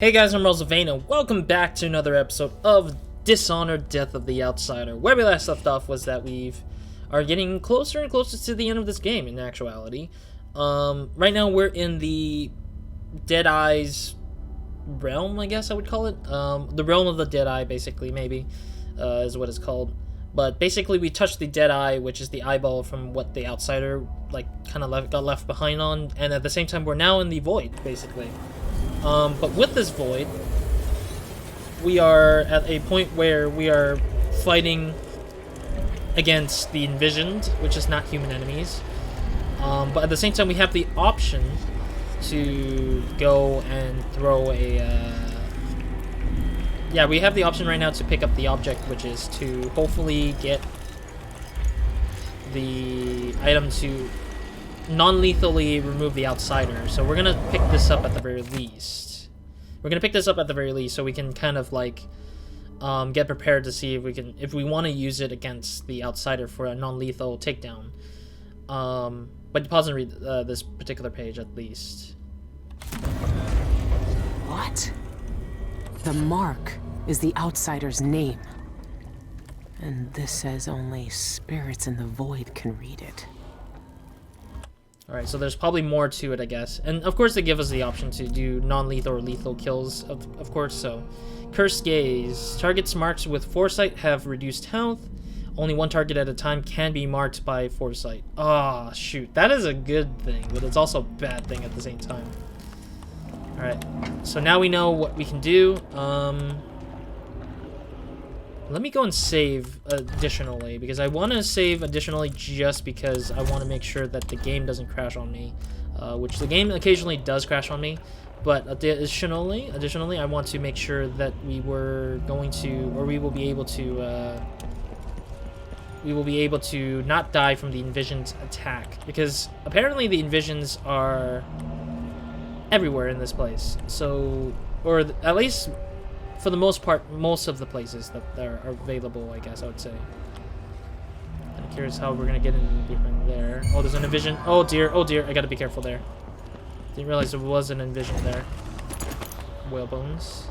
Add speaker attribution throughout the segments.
Speaker 1: Hey guys, I'm RozaldVaneGAME and welcome back to another episode of Dishonored Death of the Outsider. Where we last left off was that are getting closer and closer to the end of this game, in actuality. Right now we're in the Deadeye's realm, I guess I would call it. The realm of the Deadeye, basically, maybe, is what it's called. But basically we touched the Deadeye, which is the eyeball from what the Outsider, kind of got left behind on. And at the same time, we're now in the Void, basically. But with this Void, we are at a point where we are fighting against the Envisioned, which is not human enemies. But at the same time, we have the option to go and throw a... Yeah, we have the option right now to pick up the object, which is to hopefully get the item to non-lethally remove the Outsider. So we're gonna pick this up at the very least. So we can kind of get prepared to see if we want to use it against the Outsider for a non-lethal takedown. But pause and read this particular page at least.
Speaker 2: What? The mark is the Outsider's name. And this says only spirits in the void can read it.
Speaker 1: Alright, so there's probably more to it, I guess. And of course they give us the option to do non-lethal or lethal kills, of course, so. Cursed Gaze. Targets marked with Foresight have reduced health. Only one target at a time can be marked by Foresight. Ah, shoot. That is a good thing, but it's also a bad thing at the same time. Alright, so now we know what we can do. Let me go and save additionally, because I want to save additionally just because I want to make sure that the game doesn't crash on me, which the game occasionally does crash on me, but additionally, I want to make sure that we will be able to not die from the Envision's attack, because apparently the Envisions are everywhere in this place, so, or at least for the most part, most of the places that are available, I guess I would say. I'm curious how we're gonna get in behind there. Oh, there's an Envision. Oh dear, I gotta be careful there. Didn't realize there was an Envision there. Whale bones.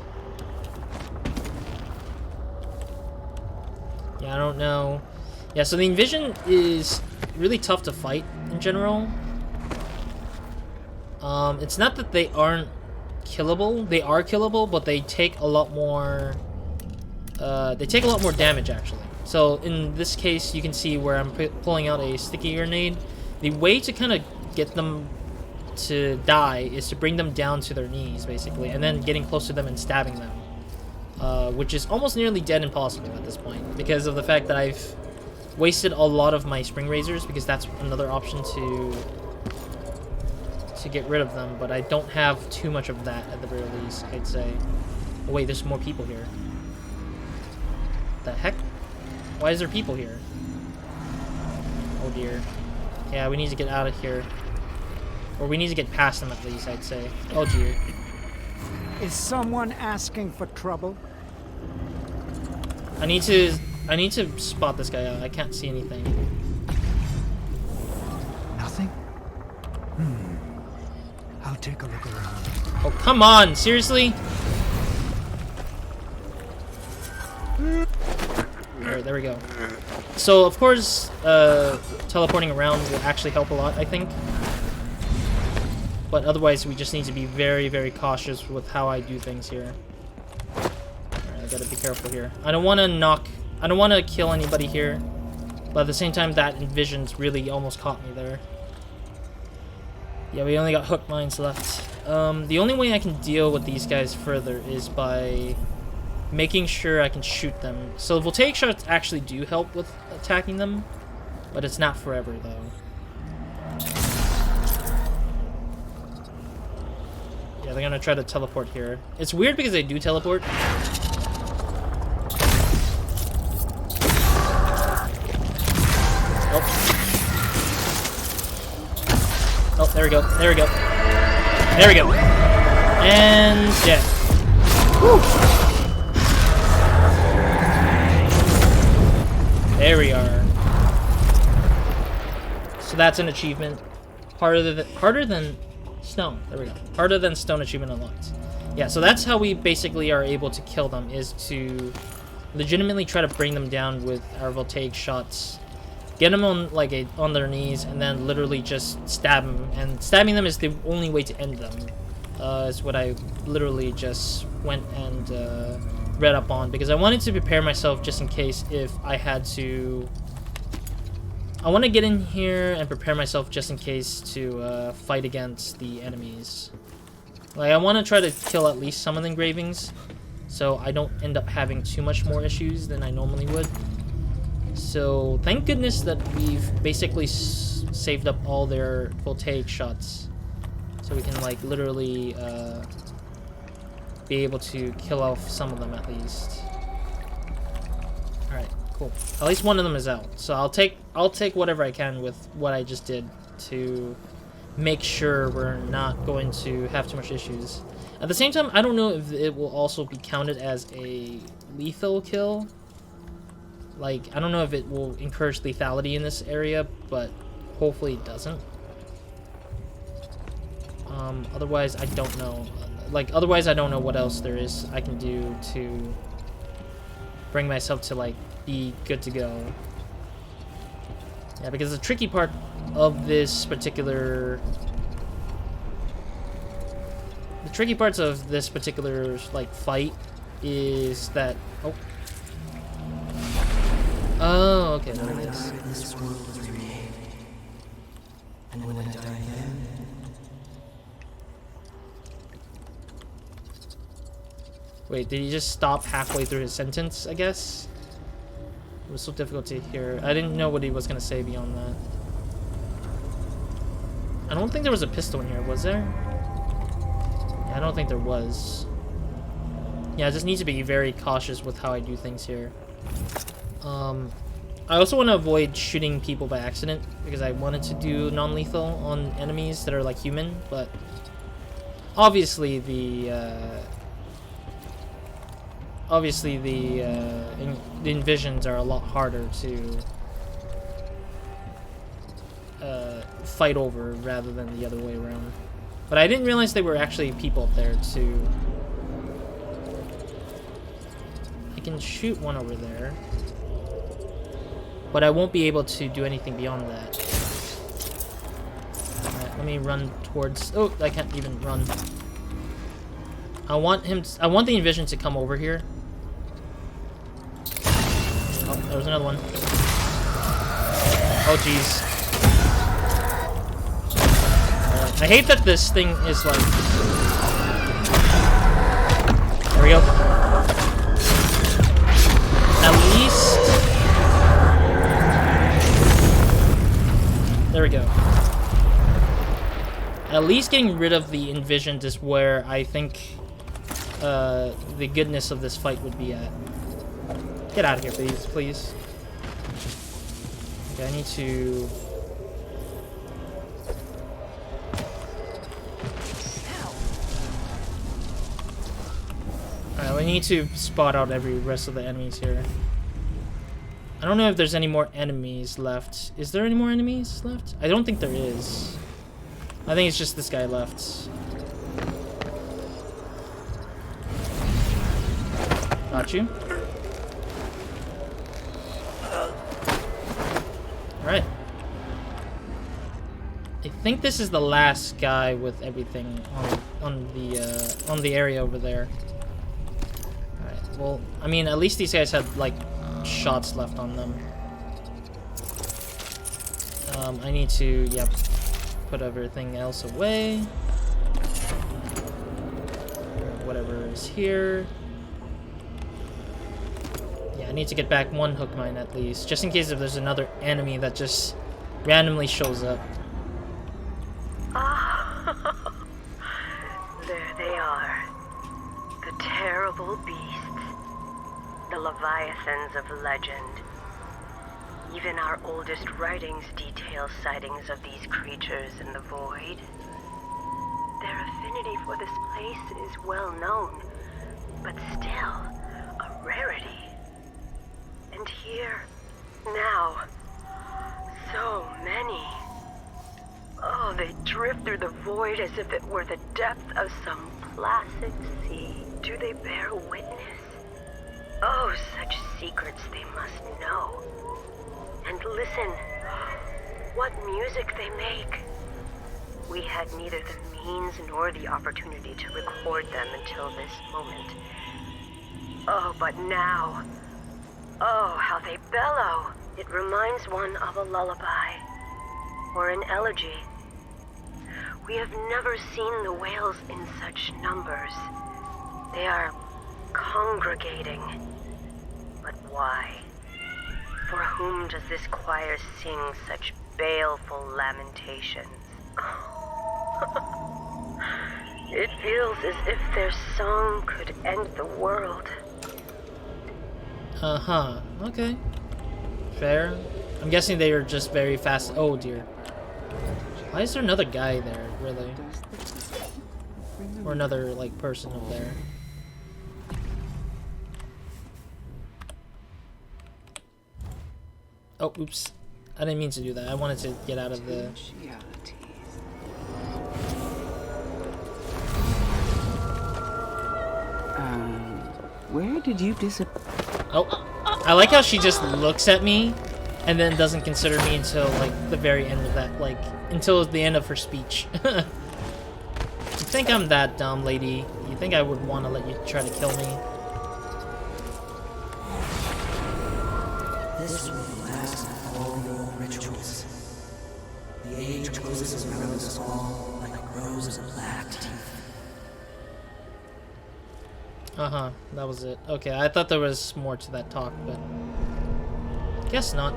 Speaker 1: Yeah, I don't know. Yeah, so the Envision is really tough to fight in general. It's not that they aren't killable. They are killable, but they take a lot more damage, actually. So in this case, you can see where I'm pulling out a sticky grenade. The way to kind of get them to die is to bring them down to their knees, basically, and then getting close to them and stabbing them, which is almost nearly dead impossible at this point because of the fact that I've wasted a lot of my spring razors, because that's another option to get rid of them, but I don't have too much of that at the very least, I'd say. Oh wait, there's more people here. The heck? Why is there people here? Oh dear. Yeah, we need to get out of here. Or we need to get past them at least, I'd say. Oh dear.
Speaker 3: Is someone asking for trouble?
Speaker 1: I need to spot this guy out. I can't see anything.
Speaker 3: Nothing? I'll take a look around.
Speaker 1: Oh, come on! Seriously? Alright, there we go. So, of course, teleporting around will actually help a lot, I think. But otherwise, we just need to be very, very cautious with how I do things here. Alright, I gotta be careful here. I don't want to kill anybody here. But at the same time, that Envision's really almost caught me there. Yeah, we only got hook mines left. The only way I can deal with these guys further is by making sure I can shoot them. So voltaic shots actually do help with attacking them, but it's not forever though. Yeah, they're gonna try to teleport here. It's weird because they do teleport. Oh, there we go. And dead. Woo. There we are. So that's an achievement. Harder than stone. There we go. Harder than stone achievement unlocked. Yeah, so that's how we basically are able to kill them, is to legitimately try to bring them down with our voltaic shots. Get them on like on their knees, and then literally just stab them. And stabbing them is the only way to end them. Is what I literally just went and read up on, because I wanted to prepare myself just in case if I had to. I want to get in here and prepare myself just in case to fight against the enemies. Like, I want to try to kill at least some of the engravings, so I don't end up having too much more issues than I normally would. So thank goodness that we've basically saved up all their voltaic shots, so we can like literally be able to kill off some of them at least. All right, cool. At least one of them is out, so I'll take whatever I can with what I just did to make sure we're not going to have too much issues. At the same time, I don't know if it will also be counted as a lethal kill. Like, I don't know if it will encourage lethality in this area, but hopefully it doesn't. Otherwise, I don't know. Like, otherwise, I don't know what else there is I can do to bring myself to, like, be good to go. Yeah, because the tricky part of this particular... The tricky parts of this particular, like, fight is that... Oh. Oh, okay, there it is.
Speaker 4: This world was remade. And when I die again...
Speaker 1: Wait, did he just stop halfway through his sentence, I guess? It was so difficult to hear. I didn't know what he was going to say beyond that. I don't think there was a pistol in here, was there? Yeah, I don't think there was. Yeah, I just need to be very cautious with how I do things here. I also want to avoid shooting people by accident, because I wanted to do non-lethal on enemies that are like human, but obviously the Envisions are a lot harder to fight over rather than the other way around. But I didn't realize there were actually people up there too. I can shoot one over there, but I won't be able to do anything beyond that. Alright, let me run towards... Oh, I can't even run. I want the Envision to come over here. Oh, there was another one. Oh, jeez. I hate that this thing is like... There we go. At least... There we go. At least getting rid of the Envisioned is where I think the goodness of this fight would be at. Get out of here, please, please. Okay, I need to... Alright, we need to spot out every rest of the enemies here. I don't know if there's any more enemies left. Is there any more enemies left? I don't think there is. I think it's just this guy left. Got you. Alright. I think this is the last guy with everything on the area over there. Alright, well, I mean, at least these guys had, like, shots left on them. I need to, yep, put everything else away. Whatever is here. Yeah, I need to get back one hook mine at least, just in case if there's another enemy that just randomly shows up.
Speaker 5: Ah, there they are. The terrible beasts. The leviathans of legend. Even our oldest writings detail sightings of these creatures in the void. Their affinity for this place is well known, but still a rarity. And here, now, so many. Oh, they drift through the void as if it were the depth of some placid sea. Do they bear witness? Oh, such secrets they must know. And listen, what music they make. We had neither the means nor the opportunity to record them until this moment. Oh, but now, oh, how they bellow. It reminds one of a lullaby, or an elegy. We have never seen the whales in such numbers. They are congregating. But why? For whom does this choir sing such baleful lamentations? It feels as if their song could end the world.
Speaker 1: Uh-huh. Okay. Fair. I'm guessing they are just very fast. Oh, dear. Why is there another guy there, really? Or another, like, person up there? Oh, oops. I didn't mean to do that. I wanted to get out of the...
Speaker 2: Where did you disappear?
Speaker 1: Oh, I like how she just looks at me and then doesn't consider me until, like, the very end of that, like, until the end of her speech. You think I'm that dumb, lady? You think I would want to let you try to kill me?
Speaker 4: This will last all your rituals. The age closes around us all like rows of black teeth.
Speaker 1: Uh-huh, that was it. Okay, I thought there was more to that talk, but... guess not.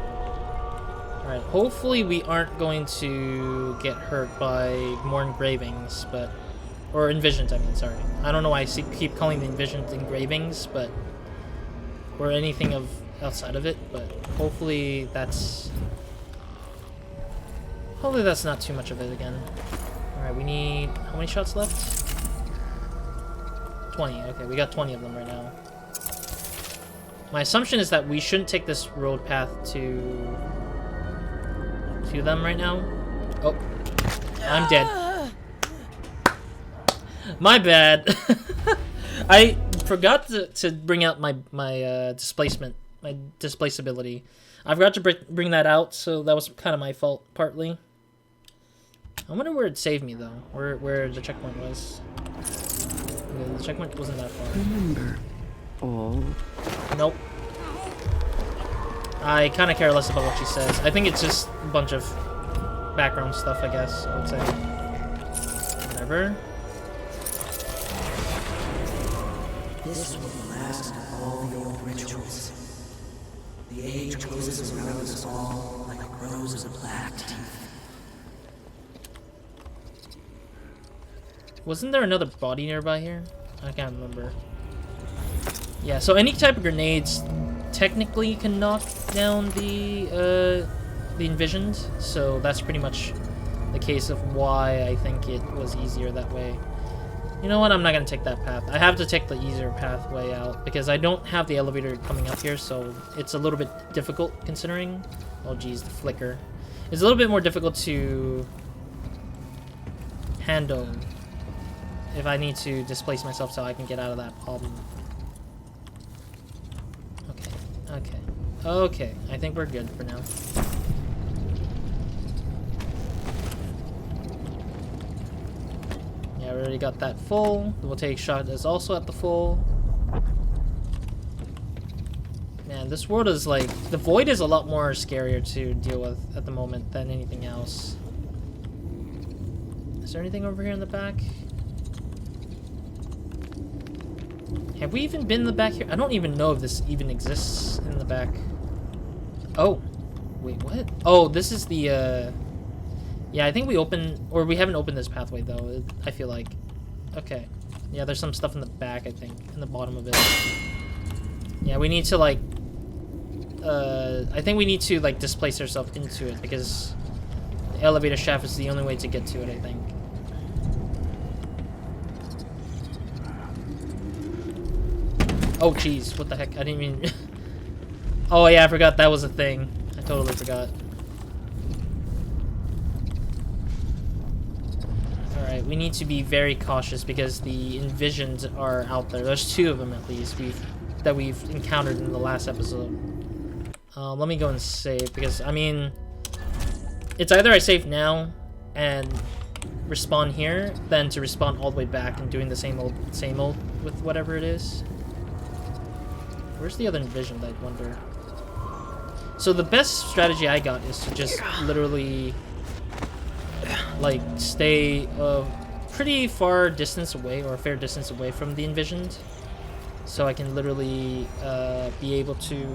Speaker 1: Alright, hopefully we aren't going to get hurt by more engravings, but... or envisioned, I mean, sorry. I don't know why I keep calling the envisioned engravings, but... or anything of outside of it, but hopefully that's... hopefully that's not too much of it again. Alright, we need... how many shots left? 20. Okay, we got 20 of them right now. My assumption is that we shouldn't take this road path to them right now. Oh, I'm dead. My bad. I forgot to bring out my displacement, my displaceability. I forgot to bring that out, so that was kind of my fault partly. I wonder where it saved me though. Where the checkpoint was. Yeah, the checkpoint wasn't that far.
Speaker 2: Remember all.
Speaker 1: Nope. I kind of care less about what she says. I think it's just a bunch of background stuff, I guess, I would say. Whatever.
Speaker 4: This will last all your rituals. The age closes around us all like rows of black teeth.
Speaker 1: Wasn't there another body nearby here? I can't remember. Yeah, so any type of grenades technically can knock down the envisioned, so that's pretty much the case of why I think it was easier that way. You know what? I'm not gonna take that path. I have to take the easier pathway out because I don't have the elevator coming up here, so it's a little bit difficult considering. Oh geez, the flicker. It's a little bit more difficult to handle if I need to displace myself so I can get out of that problem. Okay, I think we're good for now. Yeah, we already got that full. We'll take shot is also at the full. Man, this world is like... the void is a lot more scarier to deal with at the moment than anything else. Is there anything over here in the back? Have we even been in the back here? I don't even know if this even exists in the back. Oh. Wait, what? Oh, this is the, yeah, I think we open... or we haven't opened this pathway, though, I feel like. Okay. Yeah, there's some stuff in the back, I think, in the bottom of it. Yeah, we need to, like... I think we need to, like, displace ourselves into it, because the elevator shaft is the only way to get to it, I think. Oh, jeez, what the heck? I didn't even... oh, yeah, I forgot that was a thing. I totally forgot. Alright, Alright, we need to be very cautious because the Envisioned are out there. There's 2 of them at least that we've encountered in the last episode. Let me go and save because, I mean, it's either I save now and respawn here, than to respawn all the way back and doing the same old with whatever it is. Where's the other Envisioned, I wonder? So the best strategy I got is to just literally like stay a pretty far distance away, or a fair distance away from the Envisioned, so I can literally be able to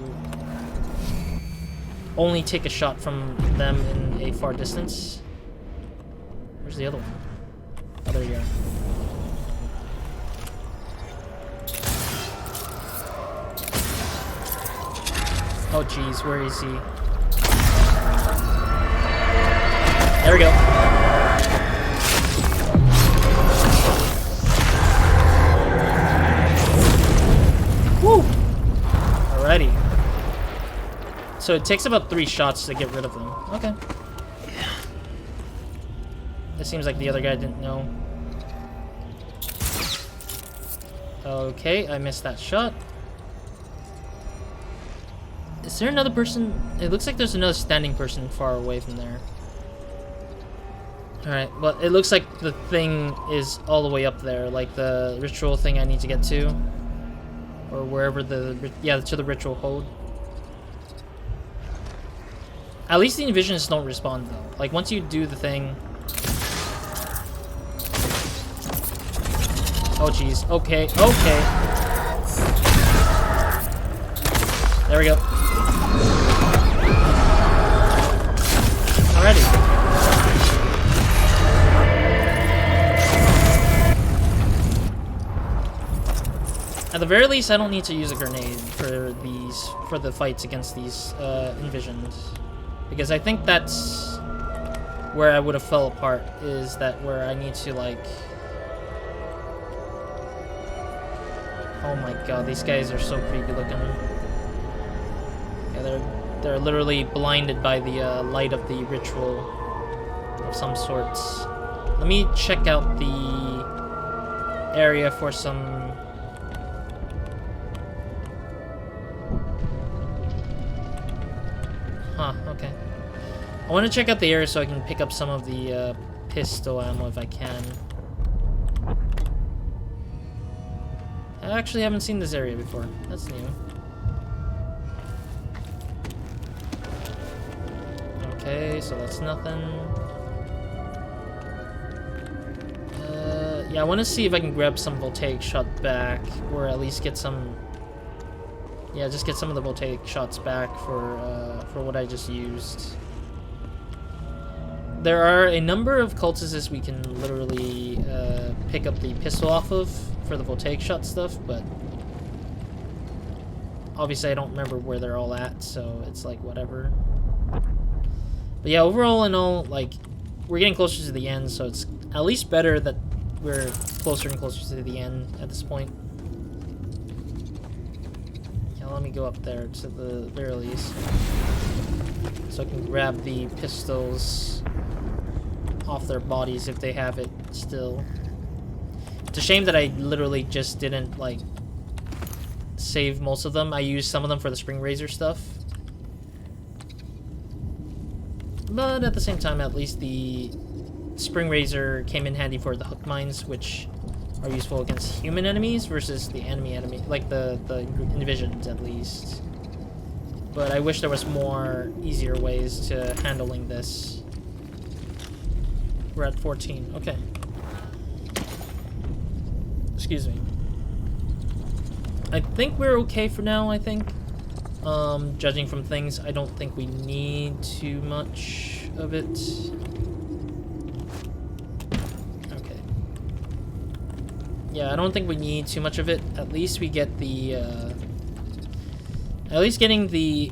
Speaker 1: only take a shot from them in a far distance. Where's the other one? Oh, there you are. Oh jeez, where is he? There we go. Woo! Alrighty. So it takes about 3 shots to get rid of them. Okay. It seems like the other guy didn't know. Okay, I missed that shot. Is there another person? It looks like there's another standing person far away from there. Alright, well, it looks like the thing is all the way up there, like the ritual thing I need to get to. Or wherever yeah, to the ritual hold. At least the Envisions don't respawn though. Like, once you do the thing... Oh jeez, okay, okay. There we go. Alrighty. At the very least, I don't need to use a grenade for the fights against these Envisioned, because I think that's where I would have fell apart. Is that where I need to, like? Oh my god, these guys are so creepy looking. Yeah, they're literally blinded by the light of the ritual of some sorts. Let me check out the area for some... Huh, okay. I want to check out the area so I can pick up some of the pistol ammo if I can. I actually haven't seen this area before. That's new. Okay, so that's nothing. Yeah, I want to see if I can grab some voltaic shot back, or at least get some... Yeah, just get some of the voltaic shots back for what I just used. There are a number of cultists we can literally pick up the pistol off of for the voltaic shot stuff, but obviously I don't remember where they're all at, so it's like whatever. But yeah, overall in all, like, we're getting closer to the end, so it's at least better that we're closer and closer to the end at this point. Yeah, let me go up there to the very least, so I can grab the pistols off their bodies if they have it still. It's a shame that I literally just didn't, like, save most of them. I used some of them for the spring razor stuff. But at the same time, at least the spring razor came in handy for the hook mines, which are useful against human enemies versus the enemy, like the Envisioned at least. But I wish there was more easier ways to handling this. We're at 14. Okay. Excuse me. I think we're okay for now, I think. Judging from things, I don't think we need too much of it. Okay. Yeah, I don't think we need too much of it. At least we get the, at least getting the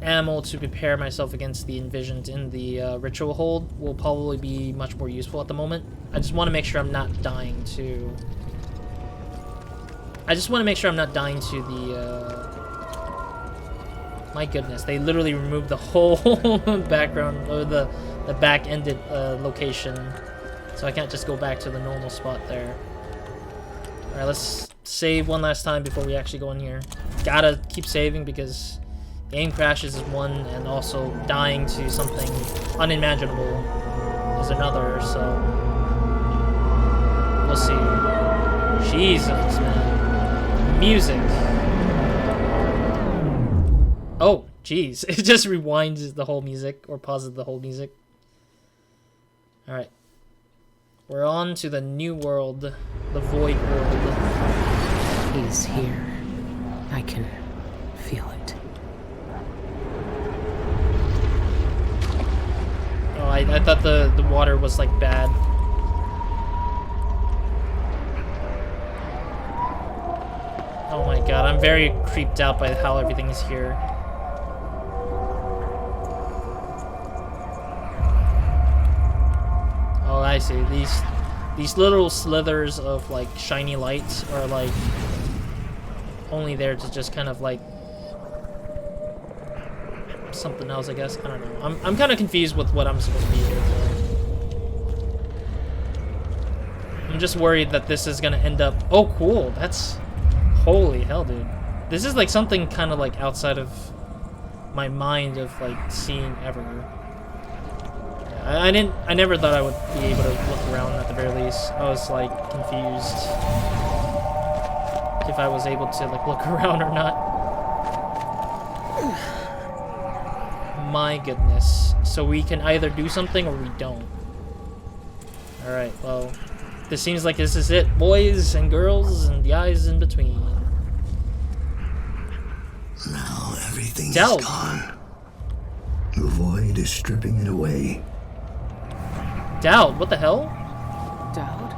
Speaker 1: ammo to prepare myself against the Envisioned in the ritual hold will probably be much more useful at the moment. I just want to make sure I'm not dying to... I just want to make sure I'm not dying to the, my goodness, they literally removed the whole background, or the back-ended location So I can't just go back to the normal spot there. Alright, let's save one last time before we actually go in here. Gotta keep saving because game crashes is one, and also dying to something unimaginable is another, so we'll see. Jesus, man. Music. Oh, jeez. It just rewinds the whole music, or pauses the whole music. Alright. We're on to the new world, the void world.
Speaker 2: He's here. I can feel it.
Speaker 1: Oh, I thought the water was like bad. Oh my god, I'm very creeped out by how everything is here. Oh, I see. These little slithers of like shiny lights are like only there to just kind of like something else, I guess. I don't know. I'm kind of confused with what I'm supposed to be here for. I'm just worried that this is gonna end up. Oh, cool. That's holy hell, dude. This is like something kind of like outside of my mind of like seeing ever. I never thought I would be able to look around at the very least. I was like confused if I was able to like look around or not. My goodness. So we can either do something or we don't. Alright, well, this seems like this is it, boys and girls and the eyes in between.
Speaker 6: Now everything's
Speaker 1: Dowd.
Speaker 6: gone. The void is stripping it away.
Speaker 1: Dowd, what the hell?
Speaker 2: Dowd?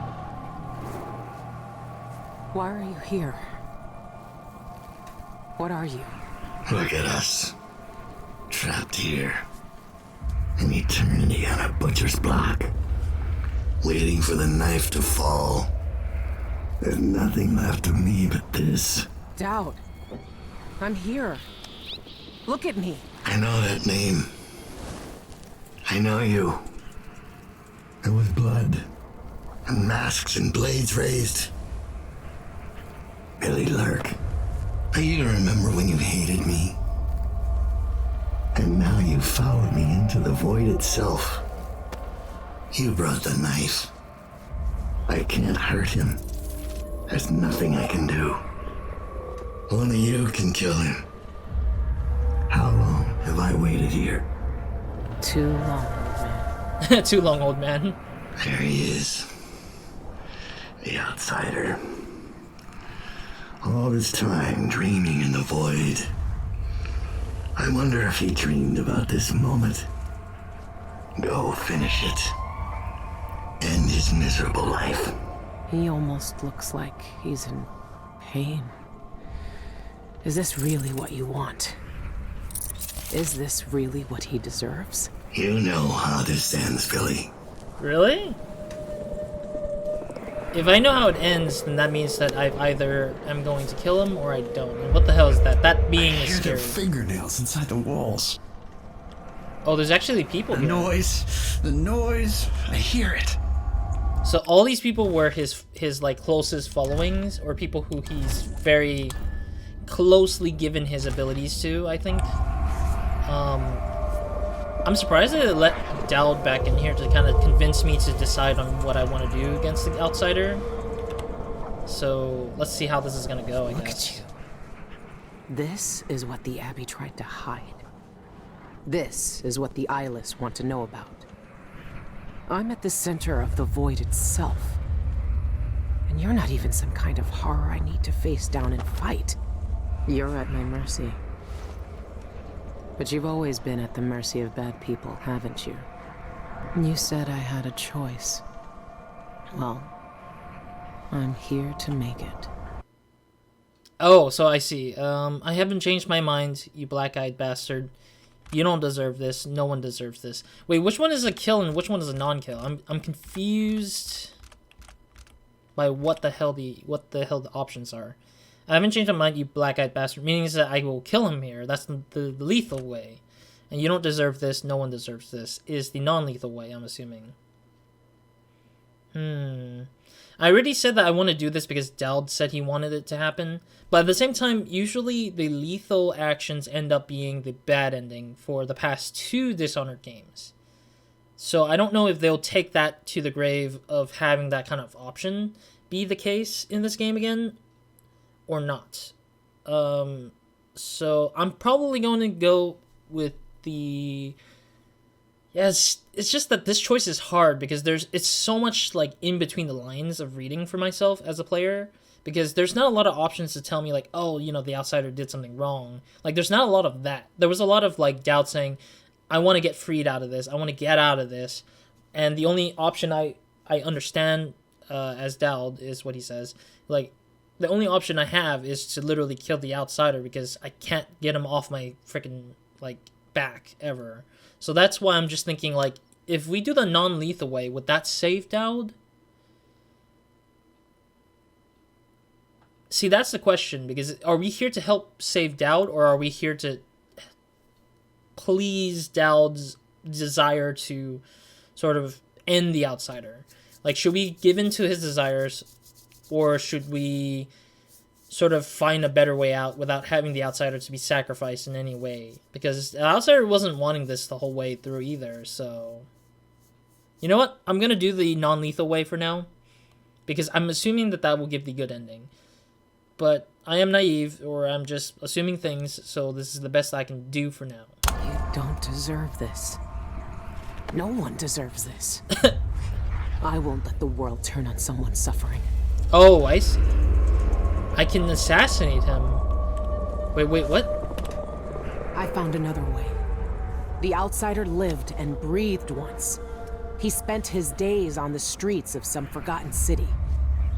Speaker 2: Why are you here? What are you?
Speaker 6: Look at us. Trapped here. An eternity on a butcher's block. Waiting for the knife to fall. There's nothing left of me but this.
Speaker 2: Dowd. I'm here. Look at me.
Speaker 6: I know that name. I know you. There was blood. And masks and blades raised. Billy Lurk. I even remember when you hated me. And now you followed me into the void itself. You brought the knife. I can't hurt him. There's nothing I can do. Only you can kill him. How long have I waited here?
Speaker 2: Too long, man.
Speaker 1: Too long, old man.
Speaker 6: There he is. The outsider. All this time dreaming in the void. I wonder if he dreamed about this moment. Go finish it. End his miserable life.
Speaker 2: He almost looks like he's in pain. Is this really what you want? Is this really what he deserves?
Speaker 6: You know how this ends, Billy.
Speaker 1: Really? If I know how it ends, then that means that I either am going to kill him or I don't. And what the hell is that? That being is
Speaker 7: Hear their
Speaker 1: scary.
Speaker 7: fingernails inside the walls.
Speaker 1: Oh, there's actually people
Speaker 7: The
Speaker 1: here.
Speaker 7: the noise, I hear it.
Speaker 1: So all these people were his like closest followings, or people who he's very closely given his abilities to, I think. I'm surprised that they let Dowd back in here to kind of convince me to decide on what I want to do against the outsider. So let's see how this is gonna go, I
Speaker 2: Look
Speaker 1: guess.
Speaker 2: at you. This is what the Abbey tried to hide. This is what the eyeless want to know about. I'm at the center of the void itself. And you're not even some kind of horror I need to face down and fight. You're at my mercy. But you've always been at the mercy of bad people, haven't you? You said I had a choice. Well, I'm here to make it.
Speaker 1: Oh, so I see. I haven't changed my mind, you black-eyed bastard. You don't deserve this. No one deserves this. Wait, which one is a kill and which one is a non-kill? I'm confused by what the hell the options are. I haven't changed my mind, you black-eyed bastard. Meaning that I will kill him here. That's the lethal way. And you don't deserve this. No one deserves this. Is the non-lethal way, I'm assuming. I already said that I want to do this because Dowd said he wanted it to happen, but at the same time, usually the lethal actions end up being the bad ending for the past 2 Dishonored games. So I don't know if they'll take that to the grave of having that kind of option be the case in this game again, or not. So I'm probably going to go with the... Yes, it's just that this choice is hard because it's so much like in between the lines of reading for myself as a player, because there's not a lot of options to tell me like, oh, you know, the outsider did something wrong. Like, there's not a lot of that. There was a lot of like doubt saying, I want to get freed out of this. I want to get out of this. And the only option I understand as Dowd is what he says. Like, the only option I have is to literally kill the outsider because I can't get him off my freaking like back ever. So that's why I'm just thinking, like, if we do the non-lethal way, would that save Dowd? See, that's the question, because are we here to help save Dowd, or are we here to please Dowd's desire to sort of end the outsider? Like, should we give in to his desires, or should we sort of find a better way out without having the outsider to be sacrificed in any way? Because the outsider wasn't wanting this the whole way through either, so... You know what? I'm going to do the non-lethal way for now, because I'm assuming that will give the good ending. But I am naive, or I'm just assuming things, so this is the best I can do for now.
Speaker 2: You don't deserve this. No one deserves this. I won't let the world turn on someone suffering.
Speaker 1: Oh, I see. I can assassinate him. Wait, what?
Speaker 2: I found another way. The outsider lived and breathed once. He spent his days on the streets of some forgotten city.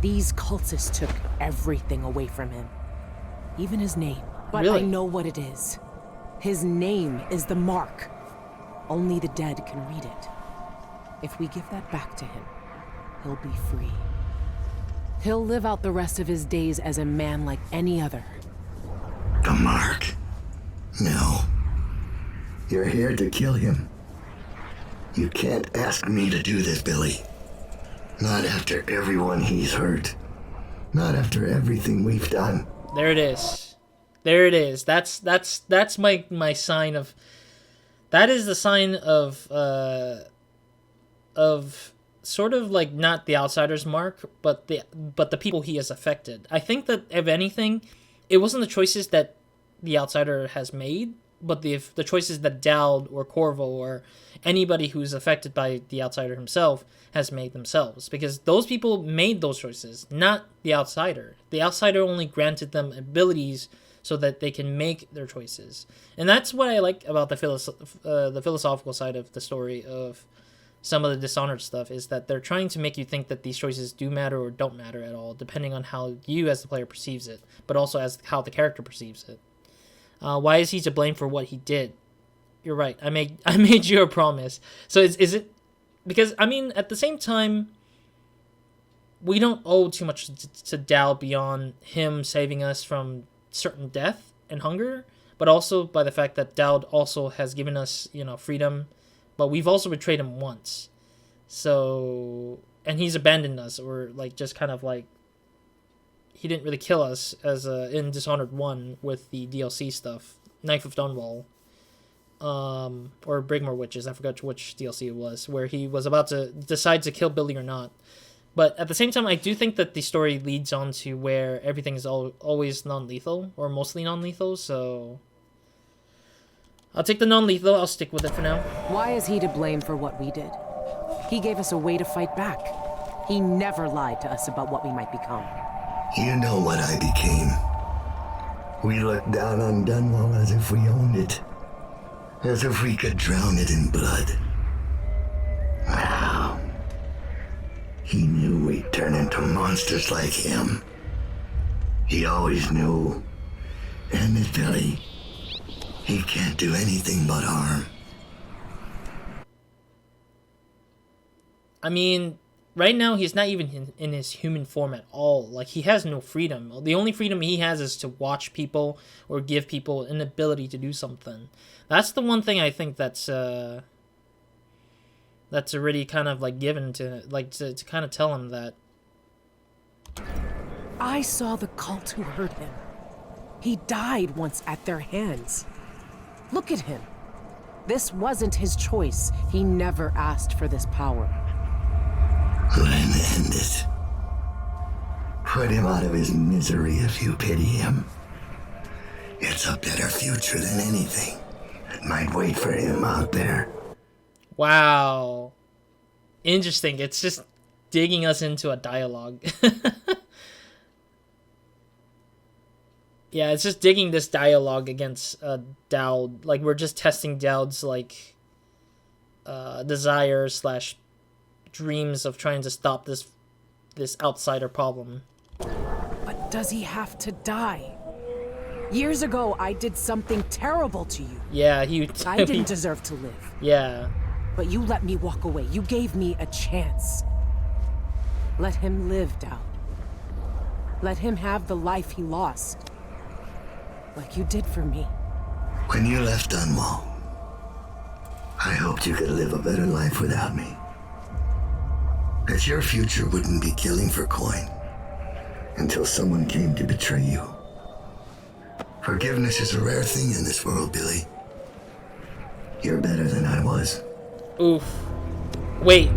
Speaker 2: These cultists took everything away from him. Even his name. But
Speaker 1: really?
Speaker 2: I know what it is. His name is the Mark. Only the dead can read it. If we give that back to him, he'll be free. He'll live out the rest of his days as a man like any other.
Speaker 6: The Mark? No. You're here to kill him. You can't ask me to do this, Billy. Not after everyone he's hurt. Not after everything we've done.
Speaker 1: There it is. There it is. That's my sign of... That is the sign of sort of like not the outsider's mark, but the people he has affected. I think that if anything, it wasn't the choices that the outsider has made, but the choices that Dowd or Corvo or anybody who's affected by the outsider himself has made themselves. Because those people made those choices, not the outsider. The outsider only granted them abilities so that they can make their choices. And that's what I like about the philosophical side of the story of some of the Dishonored stuff, is that they're trying to make you think that these choices do matter or don't matter at all, depending on how you as the player perceives it, but also as how the character perceives it. Why is he to blame for what he did? You're right. I made you a promise. So is it because, I mean, at the same time, we don't owe too much to Dowd beyond him saving us from certain death and hunger, but also by the fact that Dowd also has given us, freedom, but we've also betrayed him once. So, and he's abandoned us, or like just kind of like he didn't really kill us as in Dishonored 1 with the DLC stuff, Knife of Dunwall, or Brigmore Witches, I forgot which DLC it was, where he was about to decide to kill Billy or not. But at the same time, I do think that the story leads on to where everything is always non-lethal, or mostly non-lethal, so I'll take the non-lethal, I'll stick with it for now.
Speaker 2: Why is he to blame for what we did? He gave us a way to fight back. He never lied to us about what we might become.
Speaker 6: You know what I became. We looked down on Dunwall as if we owned it. As if we could drown it in blood. Wow. He knew we'd turn into monsters like him. He always knew. And this Billy, he can't do anything but harm.
Speaker 1: I mean, right now he's not even in his human form at all. Like, he has no freedom. The only freedom he has is to watch people or give people an ability to do something. That's the one thing I think that's that's already kind of like given to to kind of tell him that.
Speaker 2: I saw the cult who hurt him. He died once at their hands. Look at him. This wasn't his choice. He never asked for this power.
Speaker 6: Let him end it. Put him out of his misery if you pity him. It's a better future than anything that might wait for him out there.
Speaker 1: Wow. Interesting. It's just digging us into a dialogue. Yeah, it's just digging this dialogue against Dowd. Like, we're just testing Dowd's, like, desire / dreams of trying to stop this outsider problem.
Speaker 2: But does he have to die? Years ago, I did something terrible to you.
Speaker 1: Yeah,
Speaker 2: I didn't deserve to live.
Speaker 1: Yeah.
Speaker 2: But you let me walk away. You gave me a chance. Let him live, Dowd. Let him have the life he lost. Like you did for me.
Speaker 6: When you left Dunwall, I hoped you could live a better life without me. That your future wouldn't be killing for coin until someone came to betray you. Forgiveness is a rare thing in this world, Billy. You're better than I was.
Speaker 1: Oof. Wait.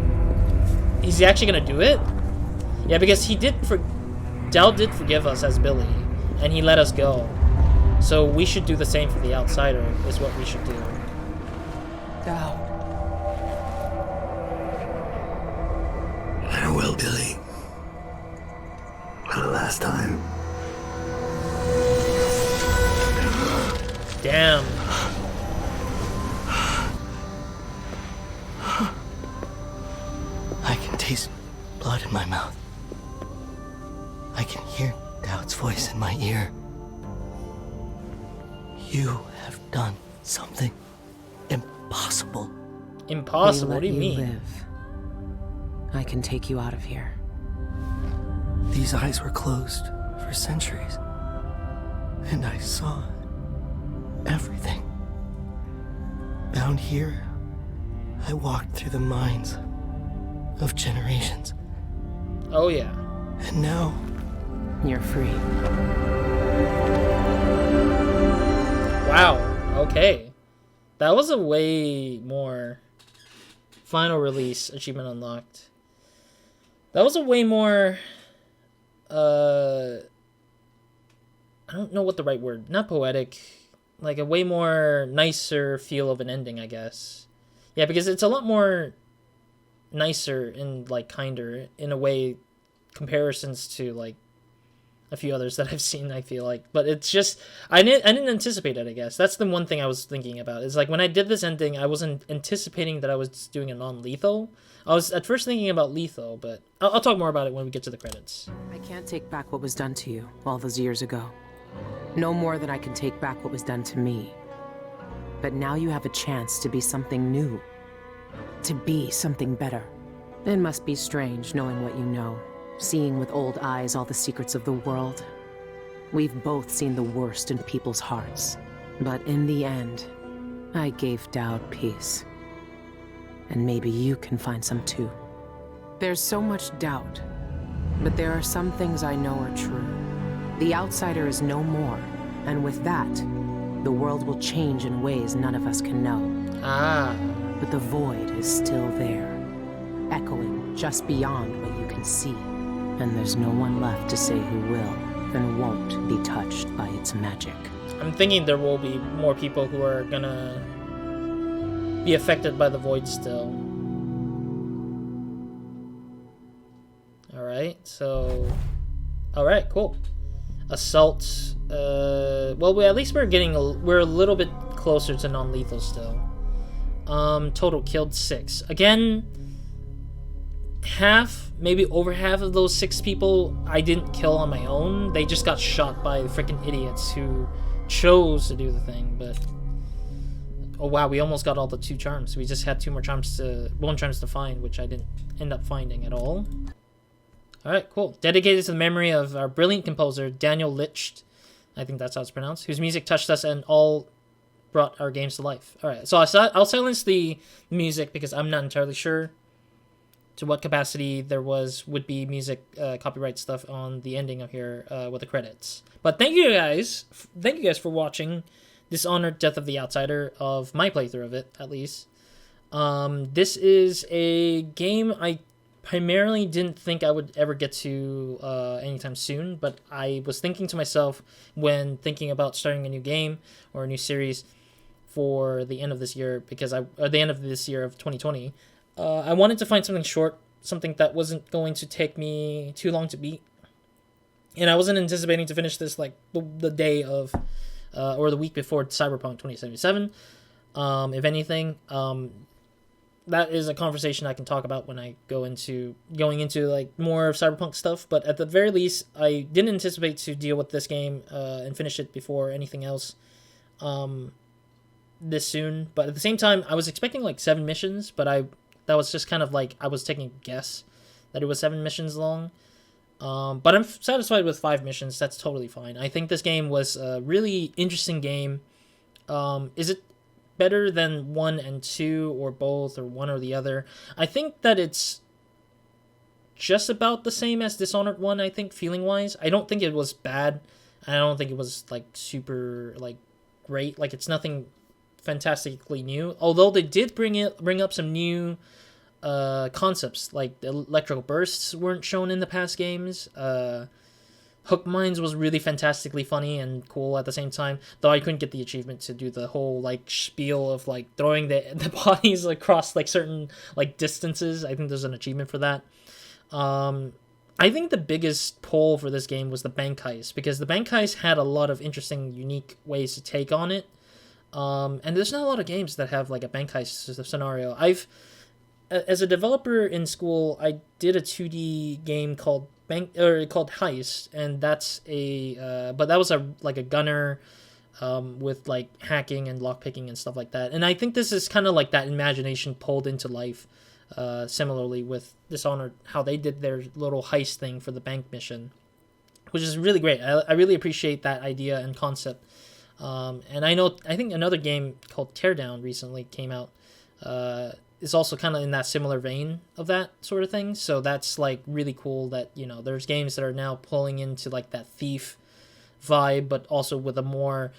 Speaker 1: Is he actually gonna do it? Yeah, because Dowd did forgive us as Billy, and he let us go. So we should do the same for the outsider, is what we should do.
Speaker 2: Dowd.
Speaker 6: Farewell, Billy. For the last time.
Speaker 1: Damn.
Speaker 4: I can taste blood in my mouth. I can hear Dowd's voice in my ear. You have done something impossible.
Speaker 1: Impossible? What do you mean?
Speaker 2: Live. I can take you out of here.
Speaker 4: These eyes were closed for centuries, and I saw everything. Down here, I walked through the minds of generations.
Speaker 1: Oh yeah.
Speaker 4: And now,
Speaker 2: You're free.
Speaker 1: Wow. Okay. That was a way more final release achievement unlocked. That was a way more I don't know what the right word, not poetic, like a way more nicer feel of an ending, I guess. Yeah, because it's a lot more nicer and like kinder in a way comparisons to like a few others that I've seen, I feel like. But it's just I didn't anticipate it, I guess. That's the one thing I was thinking about. Is like when I did this ending, I wasn't anticipating that I was doing a non-lethal. I was at first thinking about lethal, but I'll talk more about it when we get to the credits.
Speaker 2: I can't take back what was done to you all those years ago. No more than I can take back what was done to me. But now you have a chance to be something new. To be something better. It must be strange knowing what you know. Seeing with old eyes all the secrets of the world. We've both seen the worst in people's hearts. But in the end, I gave Dowd peace. And maybe you can find some too. There's so much doubt, but there are some things I know are true. The outsider is no more, and with that, the world will change in ways none of us can know.
Speaker 1: Ah.
Speaker 2: But the void is still there, echoing just beyond what you can see. And there's no one left to say who will and won't be touched by its magic.
Speaker 1: I'm thinking there will be more people who are gonna be affected by the void still. Alright, so... Alright, cool. Assault. Well, at least we're a little bit closer to non-lethal still. Total killed 6. Again, maybe over half of those 6 people I didn't kill on my own. They just got shot by freaking idiots who chose to do the thing, but... Oh wow, we almost got all the 2 charms. We just had 2 more charms one charms to find, which I didn't end up finding at all. Alright, cool. Dedicated to the memory of our brilliant composer, Daniel Licht, I think that's how it's pronounced, whose music touched us and all brought our games to life. All right, so I'll silence the music because I'm not entirely sure to what capacity there would be music copyright stuff on the ending of here with the credits. But thank you guys for watching Dishonored Death of the Outsider, of my playthrough of it, at least. This is a game I primarily didn't think I would ever get to anytime soon, but I was thinking to myself when thinking about starting a new game or a new series for the end of this year, the end of this year of 2020, I wanted to find something short, something that wasn't going to take me too long to beat. And I wasn't anticipating to finish this like the day of, or the week before Cyberpunk 2077. If anything, that is a conversation I can talk about when I going into like more of Cyberpunk stuff. But at the very least, I didn't anticipate to deal with this game and finish it before anything else this soon. But at the same time, I was expecting like 7 missions, but that was just kind of like I was taking a guess that it was 7 missions long. But I'm satisfied with 5 missions. That's totally fine. I think this game was a really interesting game. Is it better than 1 and 2 or both or one or the other? I think that it's just about the same as Dishonored 1, I think, feeling-wise. I don't think it was bad. I don't think it was like super like great. Like, it's nothing fantastically new. Although they did bring up some new concepts, like the electrical bursts weren't shown in the past games. Hook Mines was really fantastically funny and cool at the same time, though I couldn't get the achievement to do the whole like spiel of like throwing the bodies across like certain like distances. I think there's an achievement for that. I think the biggest pull for this game was the bank heist, because the bank heist had a lot of interesting, unique ways to take on it. And there's not a lot of games that have like a bank heist scenario. As a developer in school, I did a 2D game called Heist, and that's but that was like a gunner with like hacking and lockpicking and stuff like that. And I think this is kind of like that imagination pulled into life, similarly with Dishonored, how they did their little heist thing for the bank mission, which is really great. I really appreciate that idea and concept. And I think another game called Teardown recently came out. Is also kind of in that similar vein of that sort of thing. So that's like really cool that, you know, there's games that are now pulling into like that thief vibe, but also with a more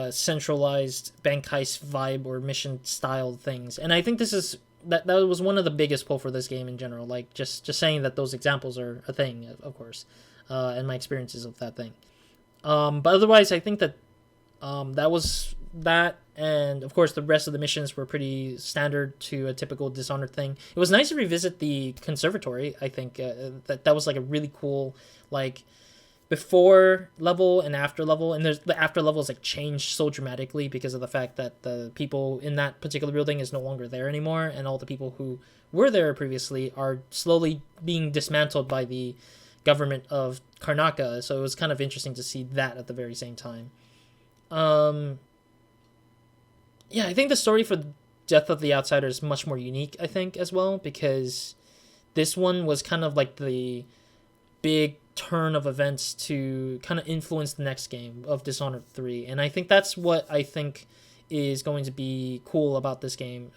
Speaker 1: centralized bank heist vibe or mission style things. And I think that was one of the biggest pull for this game in general. Like just saying that those examples are a thing, of course, and my experiences of that thing. But otherwise, I think that that was that, and of course the rest of the missions were pretty standard to a typical Dishonored thing. It was nice to revisit the conservatory. I think that was like a really cool like before level and after level, and the after level is like changed so dramatically because of the fact that the people in that particular building is no longer there anymore, and all the people who were there previously are slowly being dismantled by the government of Karnaka. So it was kind of interesting to see that at the very same time. Yeah, I think the story for Death of the Outsider is much more unique, I think, as well, because this one was kind of like the big turn of events to kind of influence the next game of Dishonored 3. And I think that's what I think is going to be cool about this game.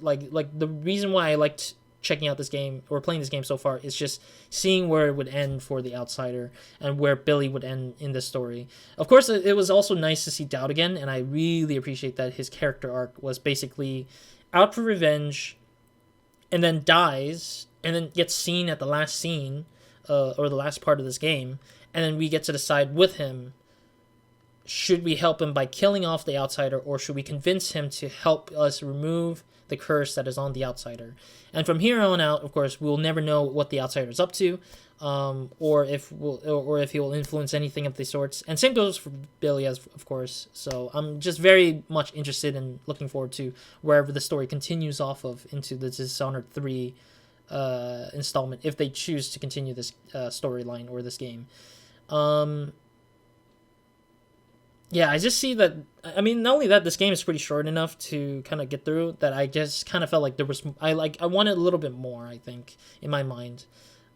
Speaker 1: Like the reason why I liked checking out this game or playing this game so far is just seeing where it would end for the Outsider and where Billy would end in this story. Of course, it was also nice to see Dowd again, and I really appreciate that his character arc was basically out for revenge and then dies and then gets seen at the last scene or the last part of this game, and then we get to decide with him, should we help him by killing off the Outsider, or should we convince him to help us remove the curse that is on the Outsider? And from here on out, of course, we'll never know what the Outsider is up to, or if he will influence anything of the sorts. And same goes for Billy, of course. So I'm just very much interested and looking forward to wherever the story continues off of into the Dishonored 3 installment, if they choose to continue this storyline or this game. Yeah, I just see that. I mean, not only that, this game is pretty short enough to kind of get through, that I just kind of felt like I wanted a little bit more, I think, in my mind.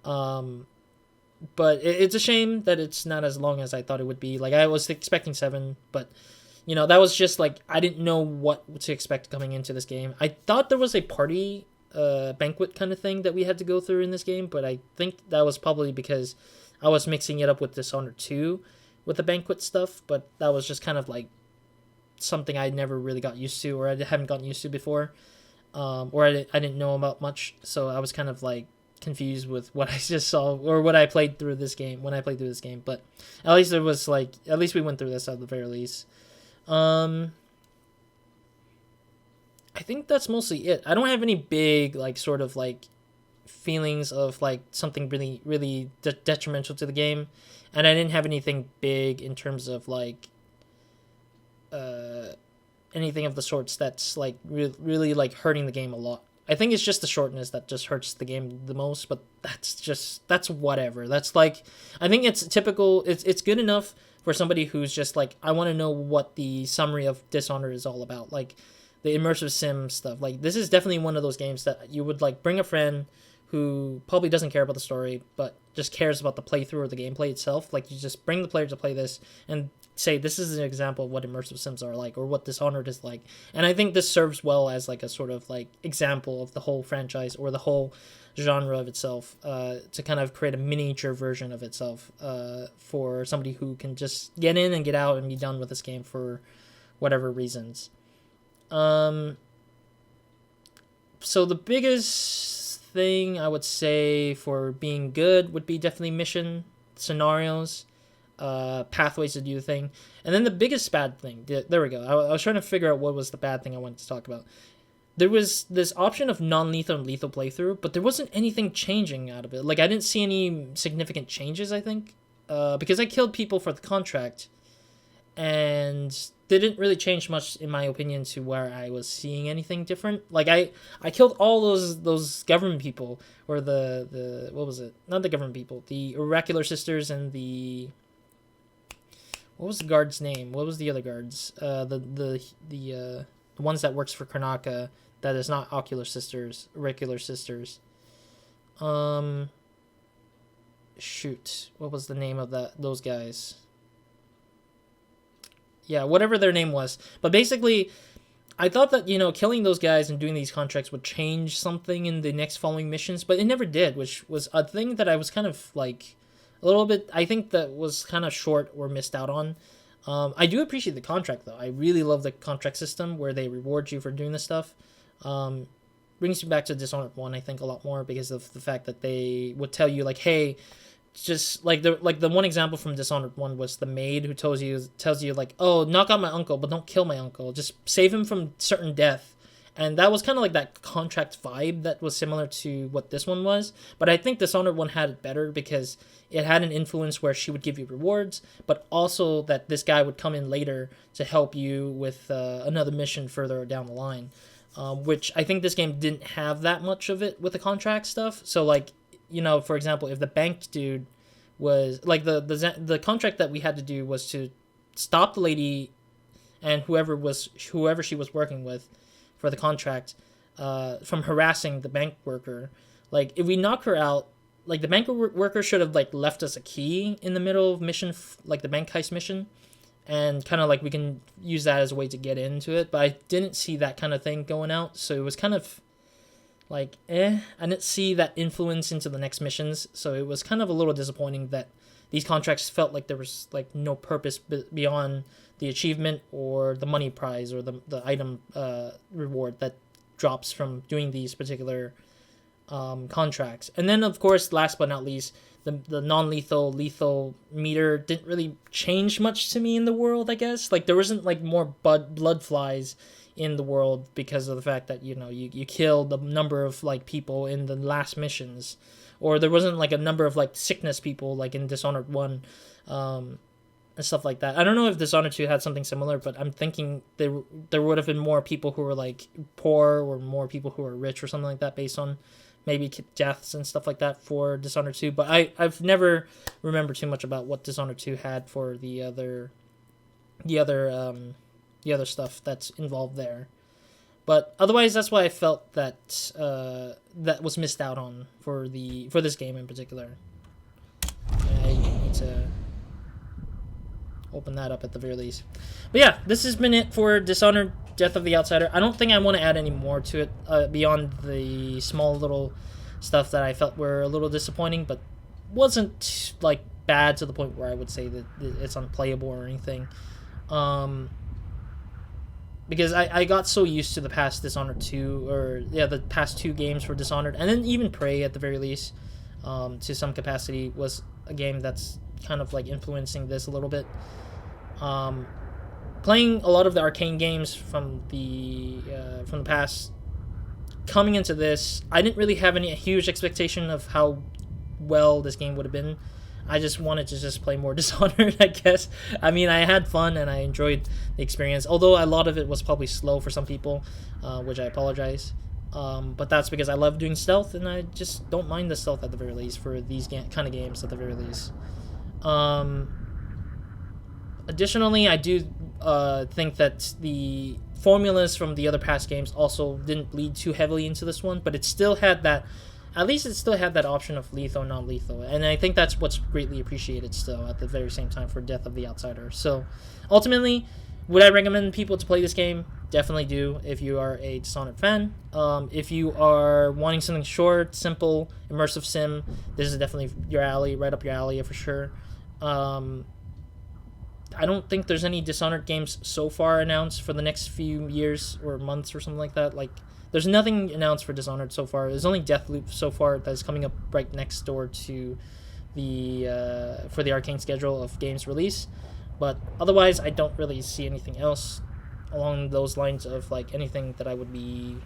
Speaker 1: But it's a shame that it's not as long as I thought it would be. Like, I was expecting 7, but you know, that was just like, I didn't know what to expect coming into this game. I thought there was a party banquet kind of thing that we had to go through in this game, but I think that was probably because I was mixing it up with Dishonored 2 with the banquet stuff, but that was just kind of like something I never really got used to, or I haven't gotten used to before, or I didn't know about much, so I was kind of like confused with what I just saw, or what I played through this game, when I played through this game. But at least it was like, at least we went through this at the very least. I think that's mostly it. I don't have any big, like, sort of, like, feelings of, like, something really, really detrimental to the game. And I didn't have anything big in terms of, like, anything of the sorts that's, like, really, like, hurting the game a lot. I think it's just the shortness that just hurts the game the most, but that's whatever. That's, like, I think it's typical, it's good enough for somebody who's just, like, I want to know what the summary of Dishonored is all about. Like, the immersive sim stuff. Like, this is definitely one of those games that you would, like, bring a friend who probably doesn't care about the story, but just cares about the playthrough or the gameplay itself. Like, you just bring the player to play this and say, this is an example of what immersive sims are like, or what Dishonored is like. And I think this serves well as, like, a sort of, like, example of the whole franchise, or the whole genre of itself, to kind of create a miniature version of itself, for somebody who can just get in and get out and be done with this game for whatever reasons. So the biggest thing I would say for being good would be definitely mission scenarios, pathways to do the thing. And then the biggest bad thing, there we go. I was trying to figure out what was the bad thing I wanted to talk about. There was this option of non-lethal and lethal playthrough, but there wasn't anything changing out of it. Like, I didn't see any significant changes, I think, because I killed people for the contract, and they didn't really change much, in my opinion, to where I was seeing anything different. Like, I killed all those government people, or the what was it? Not the government people, the Oracular Sisters, and the, what was the guard's name? What was the other guards? The ones that works for Karnaka, that is not Oracular Sisters. Shoot, what was the name of those guys? Yeah, whatever their name was. But basically, I thought that, you know, killing those guys and doing these contracts would change something in the next following missions, but it never did, which was a thing that I was kind of, like, a little bit, I think that was kind of short or missed out on. I do appreciate the contract, though. I really love the contract system where they reward you for doing this stuff. Brings you back to Dishonored 1, I think, a lot more, because of the fact that they would tell you, like, hey, just like the one example from Dishonored 1 was the maid who tells you like, oh, knock out my uncle, but don't kill my uncle, just save him from certain death. And that was kind of like that contract vibe that was similar to what this one was. But I think Dishonored 1 had it better because it had an influence where she would give you rewards, but also that this guy would come in later to help you with another mission further down the line, which I think this game didn't have that much of it with the contract stuff. So, like, you know, for example, if the bank dude was, like, the contract that we had to do was to stop the lady and whoever she was working with for the contract, from harassing the bank worker. Like, if we knock her out, like, the bank worker should have, like, left us a key in the middle of mission, like the bank heist mission, and kind of, like, we can use that as a way to get into it. But I didn't see that kind of thing going out, so it was kind of like, I didn't see that influence into the next missions, so it was kind of a little disappointing that these contracts felt like there was, like, no purpose beyond the achievement or the money prize or the item reward that drops from doing these particular contracts. And then, of course, last but not least, the non-lethal, lethal meter didn't really change much to me in the world, I guess. Like, there wasn't, like, more blood flies in the world because of the fact that, you know, you killed the number of, like, people in the last missions, or there wasn't, like, a number of, like, sickness people like in Dishonored 1, and stuff like that. I don't know if Dishonored 2 had something similar, but I'm thinking there would have been more people who were, like, poor, or more people who were rich, or something like that, based on maybe deaths and stuff like that for Dishonored 2. But I've never remembered too much about what Dishonored 2 had for the other stuff that's involved there. But otherwise, that's why I felt that that was missed out on for this game in particular. I need to... open that up at the very least. But yeah, this has been it for Dishonored Death of the Outsider. I don't think I want to add any more to it beyond the small little stuff that I felt were a little disappointing, but wasn't like bad to the point where I would say that it's unplayable or anything. Because I got so used to the past Dishonored 2, or yeah, the past 2 games for Dishonored, and then even Prey at the very least, to some capacity, was a game that's kind of like influencing this a little bit. Playing a lot of the Arcane games from the past, coming into this, I didn't really have any huge expectation of how well this game would have been. I just wanted to just play more Dishonored, I guess. I mean, I had fun and I enjoyed the experience, although a lot of it was probably slow for some people, which I apologize. But that's because I love doing stealth, and I just don't mind the stealth at the very least for these kind of games at the very least. Additionally, I do think that the formulas from the other past games also didn't bleed too heavily into this one, but it still had that, at least it still had that option of lethal, non-lethal, and I think that's what's greatly appreciated still at the very same time for Death of the Outsider. So, ultimately, would I recommend people to play this game? Definitely do, if you are a Dishonored fan. If you are wanting something short, simple, immersive sim, this is definitely your alley, right up your alley for sure. I don't think there's any Dishonored games so far announced for the next few years or months or something like that. Like, there's nothing announced for Dishonored so far. There's only Deathloop so far that's coming up right next door to the for the Arcane schedule of games release. But otherwise, I don't really see anything else along those lines of like anything that I would be,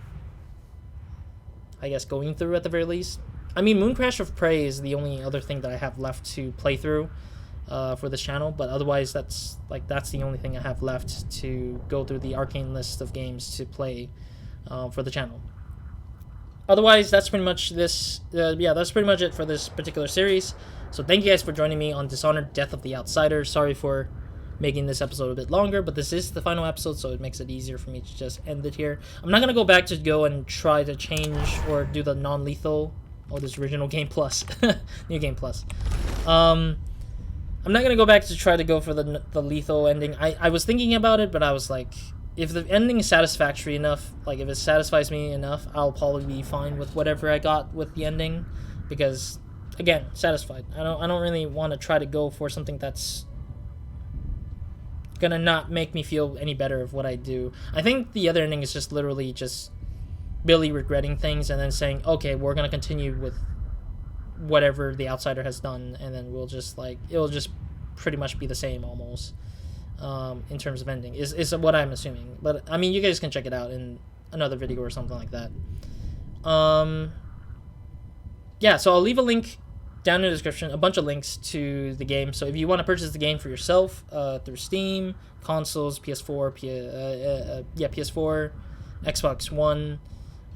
Speaker 1: I guess, going through at the very least. I mean, Mooncrash of Prey is the only other thing that I have left to play through for this channel, but otherwise that's the only thing I have left to go through the Arcane list of games to play for the channel. Otherwise, that's pretty much this. That's pretty much it for this particular series. So thank you guys for joining me on Dishonored Death of the Outsider. Sorry for making this episode a bit longer, but this is the final episode, so it makes it easier for me to just end it here. I'm not going to go back to go and try to change or do the non-lethal. Oh, this original game plus. New game plus. I'm not going to go back to try to go for the lethal ending. I was thinking about it, but I was like, if the ending is satisfactory enough, like if it satisfies me enough, I'll probably be fine with whatever I got with the ending, because again, satisfied. I don't really want to try to go for something that's gonna not make me feel any better of what I do. I think the other ending is just literally just Billy regretting things and then saying, okay, we're gonna continue with whatever the Outsider has done, and then we'll just like, it'll just pretty much be the same almost. In terms of ending is what I'm assuming, but I mean, you guys can check it out in another video or something like that. Yeah, so I'll leave a link down in the description, a bunch of links to the game. So if you want to purchase the game for yourself through Steam, consoles, PS4, PS4, Xbox One,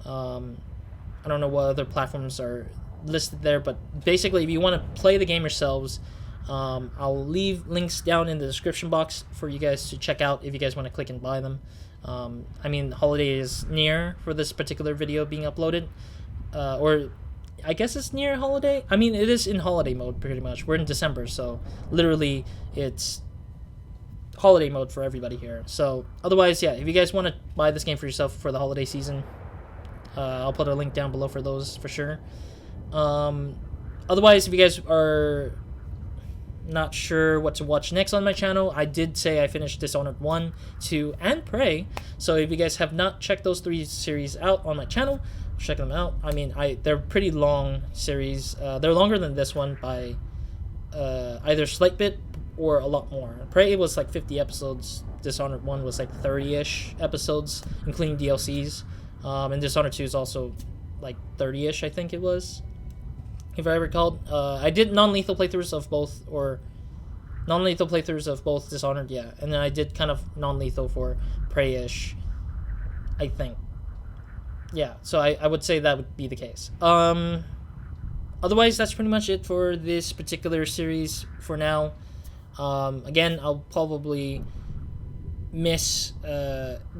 Speaker 1: I don't know what other platforms are listed there, but basically if you want to play the game yourselves, I'll leave links down in the description box for you guys to check out if you guys want to click and buy them. I mean, holiday is near for this particular video being uploaded, or I guess it's near holiday. I mean, it is in holiday mode pretty much. We're in December, so literally it's holiday mode for everybody here. So otherwise, yeah, if you guys want to buy this game for yourself for the holiday season, I'll put a link down below for those for sure. Otherwise, if you guys are not sure what to watch next on my channel, I did say I finished Dishonored 1, 2, and Prey. So if you guys have not checked those 3 series out on my channel, check them out. I mean, they're pretty long series. They're longer than this one by either slight bit or a lot more. Prey was like 50 episodes. Dishonored 1 was like 30-ish episodes, including DLCs. And Dishonored 2 is also like 30-ish, I think it was, if I recall. I did non-lethal playthroughs of both, or non-lethal playthroughs of both Dishonored, yeah. And then I did kind of non-lethal for Prey-ish, I think. Yeah, so I would say that would be the case. Otherwise, that's pretty much it for this particular series for now. Again, I'll probably miss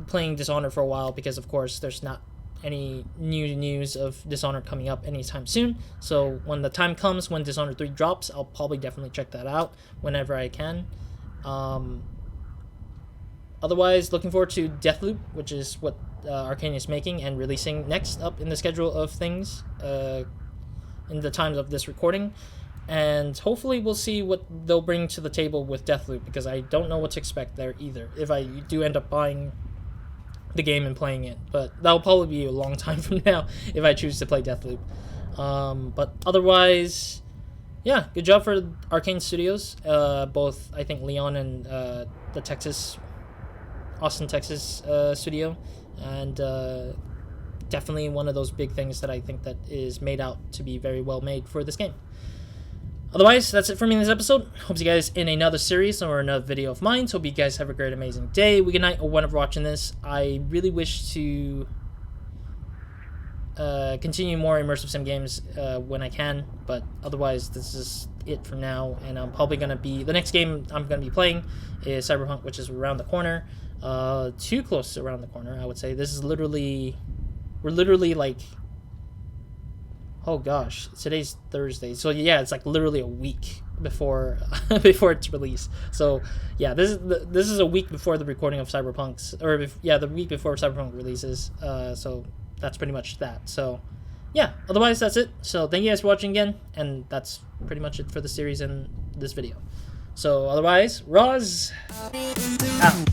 Speaker 1: playing Dishonored for a while because, of course, there's not any new news of Dishonored coming up anytime soon. So when the time comes when Dishonored 3 drops, I'll probably definitely check that out whenever I can. Otherwise, looking forward to Deathloop, which is what Arcane is making and releasing next up in the schedule of things in the times of this recording. And hopefully we'll see what they'll bring to the table with Deathloop, because I don't know what to expect there either, if I do end up buying the game and playing it. But that'll probably be a long time from now if I choose to play Deathloop. But otherwise, yeah, good job for Arcane Studios. Both, I think, Leon and the Austin, Texas studio. And definitely one of those big things that I think that is made out to be very well made for this game. Otherwise, that's it for me in this episode. Hope you guys in another series or another video of mine. So hope you guys have a great, amazing day, week, night, or whenever watching this. I really wish to continue more immersive sim games when I can, but otherwise, this is it for now. And I'm probably gonna be the next game I'm gonna be playing is Cyberpunk, which is around the corner, too close around the corner, I would say. This is literally, we're literally like, oh gosh, today's Thursday, so yeah, it's like literally a week before before its release. So yeah, this is a week before the recording of Cyberpunk's, or the week before Cyberpunk releases. So that's pretty much that. So yeah, otherwise that's it. So thank you guys for watching again, and that's pretty much it for the series and this video. So otherwise, Roz out.